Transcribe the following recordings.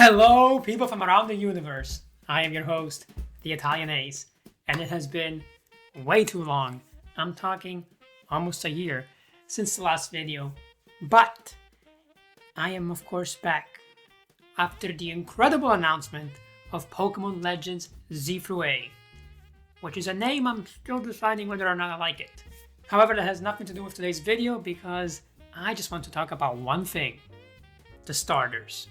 Hello, people from around the universe. I am your host, the Italian Ace, and it has been way too long. I'm talking almost a year since the last video, but I am of course back after the incredible announcement of Pokemon Legends Z through A, which is a name I'm still deciding whether or not I like it. However, that has nothing to do with today's video because I just want to talk about one thing: the starters.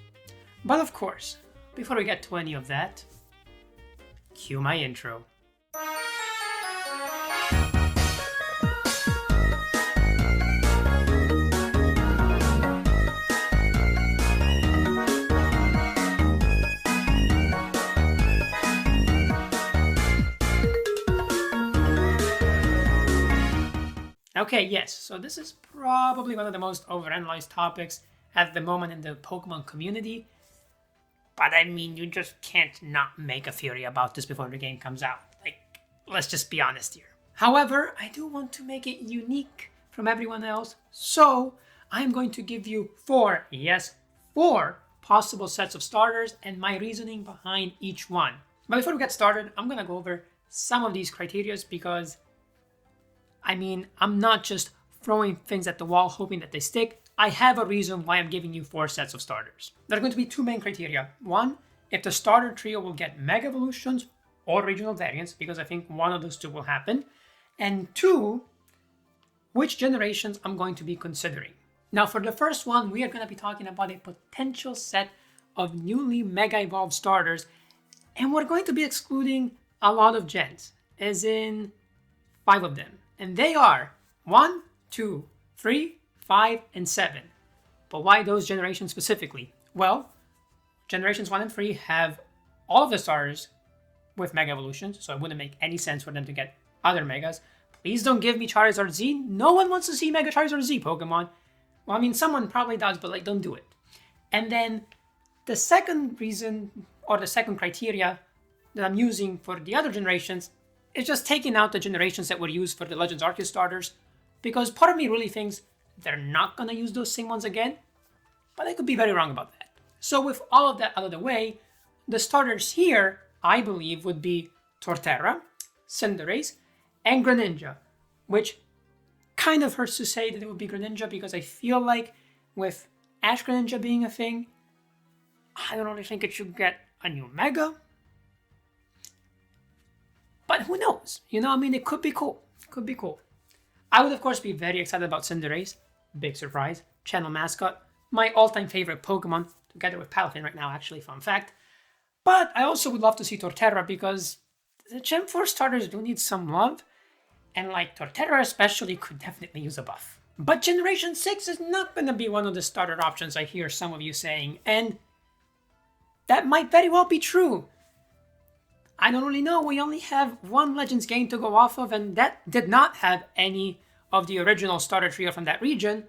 But of course, before we get to any of that, cue my intro. Okay, yes, so this is probably one of the most overanalyzed topics at the moment in the Pokemon community. But I mean, you just can't not make a theory about this before the game comes out. Like, let's just be honest here. However, I do want to make it unique from everyone else, so I'm going to give you four possible sets of starters and my reasoning behind each one. But before we get started, I'm going to go over some of these criterias because, I mean, I'm not just throwing things at the wall hoping that they stick. I have a reason why I'm giving you four sets of starters. There are going to be two main criteria. One, if the starter trio will get Mega Evolutions or regional variants, because I think one of those two will happen. And two, which generations I'm going to be considering. Now for the first one, we are going to be talking about a potential set of newly Mega Evolved starters, and we're going to be excluding a lot of gens, as in 5 of them. And they are 1, 2, 3, 5, and 7. But why those generations specifically? Well, generations 1 and 3 have all of the starters with Mega Evolutions, so it wouldn't make any sense for them to get other Megas. Please don't give me Charizard Z. No one wants to see Mega Charizard Z Pokemon. Well, I mean, someone probably does, but don't do it. And then the second reason, or the second criteria that I'm using for the other generations is just taking out the generations that were used for the Legends Arceus starters, because part of me really thinks they're not going to use those same ones again, but I could be very wrong about that. So with all of that out of the way, the starters here, I believe, would be Torterra, Cinderace, and Greninja, which kind of hurts to say that it would be Greninja because I feel like with Ash Greninja being a thing, I don't really think it should get a new Mega. But who knows? It could be cool. Could be cool. I would, of course, be very excited about Cinderace. Big surprise. Channel mascot. My all-time favorite Pokemon, together with Palafin right now, actually, fun fact. But I also would love to see Torterra because the Gen 4 starters do need some love. And Torterra especially could definitely use a buff. But Generation 6 is not going to be one of the starter options I hear some of you saying. And that might very well be true. I don't really know. We only have one Legends game to go off of, and that did not have any of the original starter trio from that region.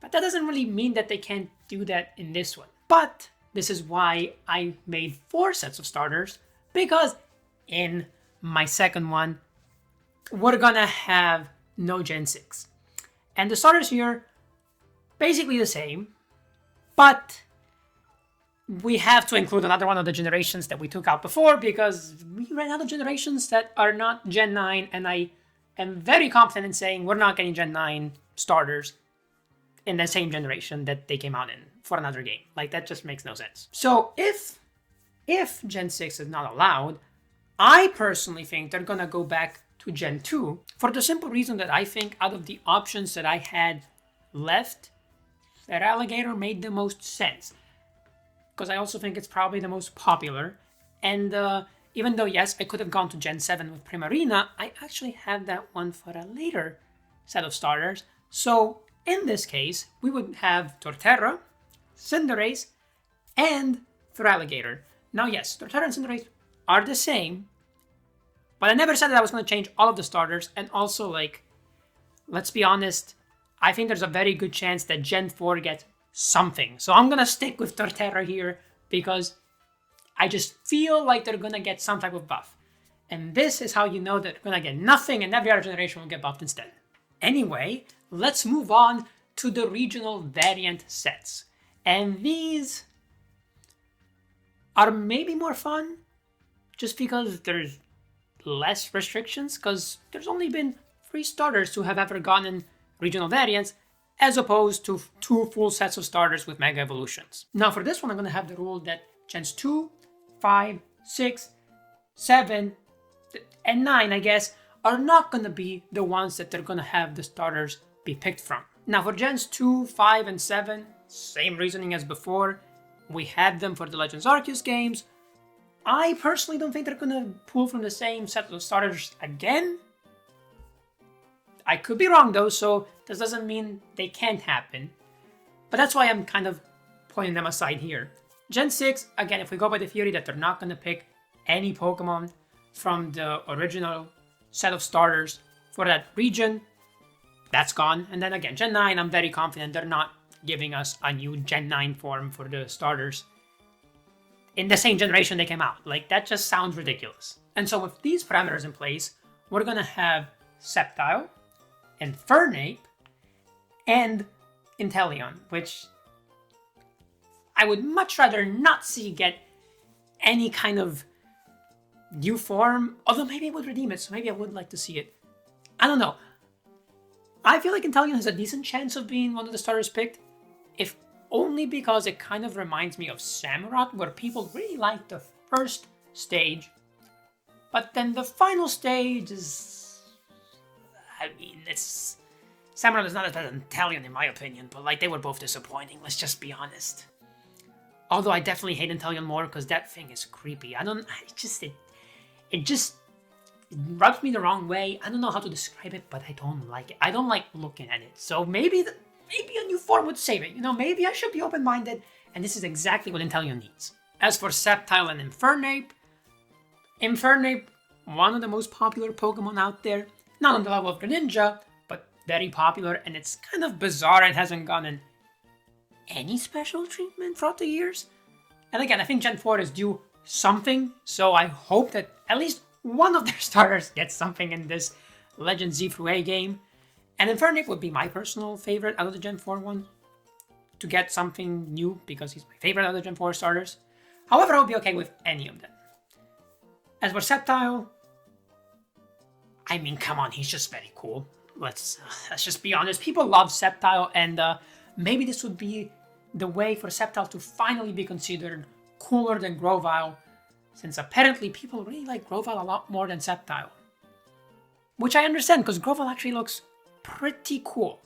But that doesn't really mean that they can't do that in this one. But this is why I made 4 sets of starters, because in my second one, we're gonna have no Gen 6. And the starters here, basically the same, but we have to include another one of the generations that we took out before because we ran out of generations that are not Gen 9, and I am very confident in saying we're not getting Gen 9 starters in the same generation that they came out in for another game. That just makes no sense. So if Gen 6 is not allowed, I personally think they're gonna go back to Gen 2 for the simple reason that I think out of the options that I had left, Feraligatr made the most sense. Because I also think it's probably the most popular. And even though, yes, I could have gone to Gen 7 with Primarina, I actually have that one for a later set of starters. So in this case, we would have Torterra, Cinderace, and Feraligatr. Now, yes, Torterra and Cinderace are the same, but I never said that I was going to change all of the starters. And also, let's be honest, I think there's a very good chance that Gen 4 gets something. So I'm going to stick with Torterra here because I just feel like they're going to get some type of buff. And this is how you know that they're going to get nothing and every other generation will get buffed instead. Anyway, let's move on to the regional variant sets. And these are maybe more fun just because there's less restrictions, because there's only been 3 starters who have ever gotten regional variants, as opposed to 2 full sets of starters with Mega Evolutions. Now for this one, I'm going to have the rule that Gens 2, 5, 6, 7, and 9, I guess, are not going to be the ones that they're going to have the starters be picked from. Now for Gens 2, 5, and 7, same reasoning as before. We had them for the Legends Arceus games. I personally don't think they're going to pull from the same set of starters again. I could be wrong though, so this doesn't mean they can't happen. But that's why I'm kind of pointing them aside here. Gen 6, again, if we go by the theory that they're not going to pick any Pokemon from the original set of starters for that region, that's gone. And then again, Gen 9, I'm very confident they're not giving us a new Gen 9 form for the starters in the same generation they came out. Like, that just sounds ridiculous. And so with these parameters in place, we're going to have Sceptile, Infernape, and Inteleon, which I would much rather not see get any kind of new form, although maybe it would redeem it, so maybe I would like to see it. I don't know. I feel like Inteleon has a decent chance of being one of the starters picked, if only because it kind of reminds me of Samurott, where people really like the first stage, but then the final stage is... I mean, it's... Samurott is not as bad as Inteleon in my opinion, but like, they were both disappointing, let's just be honest. Although I definitely hate Inteleon more because that thing is creepy. It just rubs me the wrong way. I don't know how to describe it, but I don't like it. I don't like looking at it. So maybe a new form would save it. You know, maybe I should be open-minded, and this is exactly what Inteleon needs. As for Sceptile and Infernape, one of the most popular Pokemon out there. Not on the level of Greninja, but very popular, and it's kind of bizarre it hasn't gotten any special treatment throughout the years. And again, I think Gen 4 is due something, so I hope that at least one of their starters gets something in this Legend Z through A game. And Infernape would be my personal favorite out of the Gen 4 one, to get something new because he's my favorite out of the Gen 4 starters. However, I would be okay with any of them. As for Sceptile, I mean, come on, he's just very cool. Let's just be honest. People love Sceptile, and maybe this would be the way for Sceptile to finally be considered cooler than Grovyle, since apparently people really like Grovyle a lot more than Sceptile. Which I understand, because Grovyle actually looks pretty cool.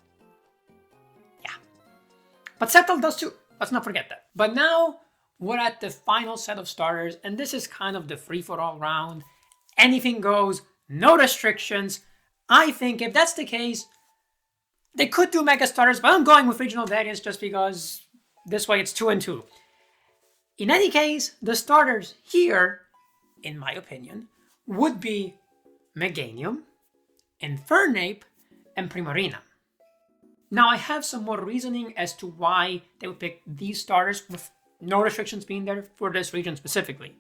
Yeah. But Sceptile does too. Let's not forget that. But now, we're at the final set of starters, and this is kind of the free-for-all round. Anything goes, no restrictions. I think if that's the case, they could do Mega Starters, but I'm going with regional variants just because this way it's 2 and 2. In any case, the starters here, in my opinion, would be Meganium, Infernape, and Primarina. Now I have some more reasoning as to why they would pick these starters with no restrictions being there for this region specifically.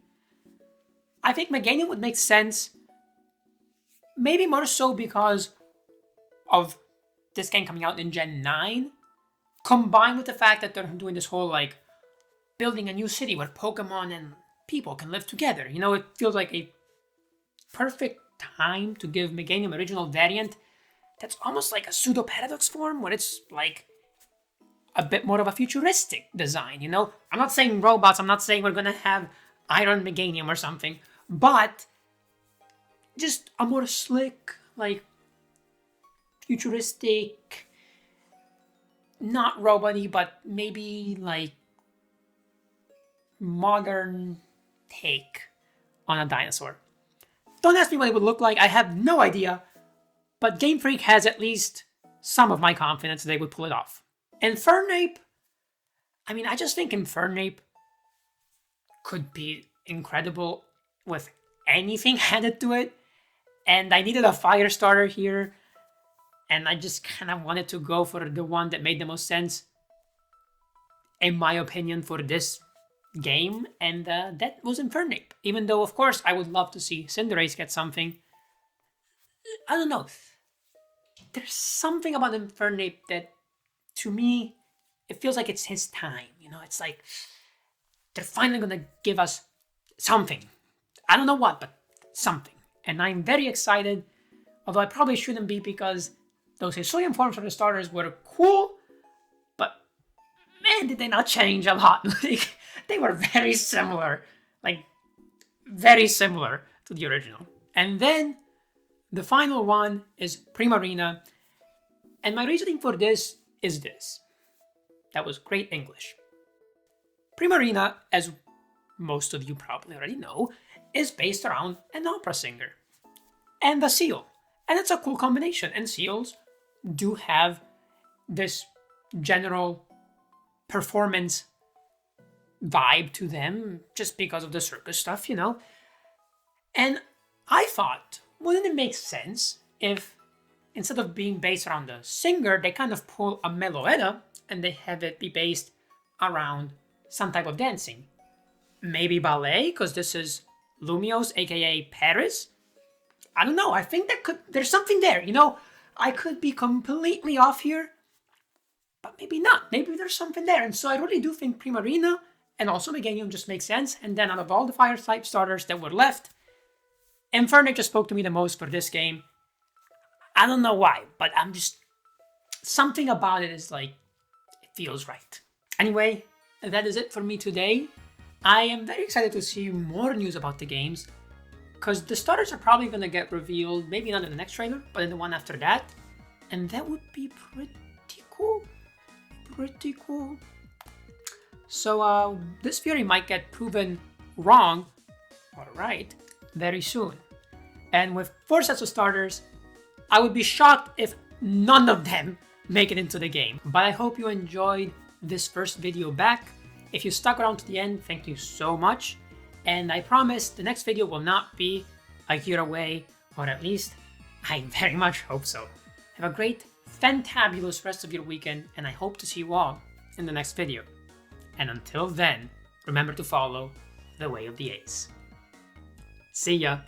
I think Meganium would make sense, maybe more so because of this game coming out in Gen 9, combined with the fact that they're doing this whole, like, building a new city where Pokemon and people can live together. You know, it feels like a perfect time to give Meganium a regional variant that's almost like a pseudo-paradox form, where it's, like, a bit more of a futuristic design, you know? I'm not saying robots, I'm not saying we're gonna have Iron Meganium or something, but just a more slick, like, futuristic, not robot-y, but maybe, like, modern take on a dinosaur. Don't ask me what it would look like, I have no idea, but Game Freak has at least some of my confidence they would pull it off. Infernape, I mean, I just think Infernape could be incredible with anything added to it, and I needed a fire starter here, and I just kind of wanted to go for the one that made the most sense, in my opinion, for this game, and that was Infernape. Even though, of course, I would love to see Cinderace get something. I don't know. There's something about Infernape that, to me, it feels like it's his time. You know, it's like, they're finally gonna give us something. I don't know what, but something. And I'm very excited, although I probably shouldn't be because those Hisuian forms for the starters were cool, but man, did they not change a lot. Like, they were very similar. Like, very similar to the original. And then the final one is Primarina. And my reasoning for this is this. That was great English. Primarina, as most of you probably already know, is based around an opera singer and a seal. And it's a cool combination. And seals do have this general performance vibe to them just because of the circus stuff, you know? And I thought, wouldn't it make sense if instead of being based around the singer, they kind of pull a meloetta and they have it be based around some type of dancing? Maybe ballet, because this is Lumiose, aka Paris? I don't know. I think there's something there, you know? I could be completely off here, but maybe not. Maybe there's something there. And so I really do think Primarina and also Meganium just makes sense. And then out of all the fire type starters that were left, Infernape just spoke to me the most for this game. I don't know why, but I'm just... something about it is like, it feels right. Anyway, that is it for me today. I am very excited to see more news about the games, because the starters are probably going to get revealed, maybe not in the next trailer, but in the one after that. And that would be pretty cool. Pretty cool. So this theory might get proven wrong, or right, very soon. And with 4 sets of starters, I would be shocked if none of them make it into the game. But I hope you enjoyed this first video back. If you stuck around to the end, thank you so much. And I promise the next video will not be a year away, or at least I very much hope so. Have a great, fantabulous rest of your weekend, and I hope to see you all in the next video. And until then, remember to follow the way of the ace. See ya!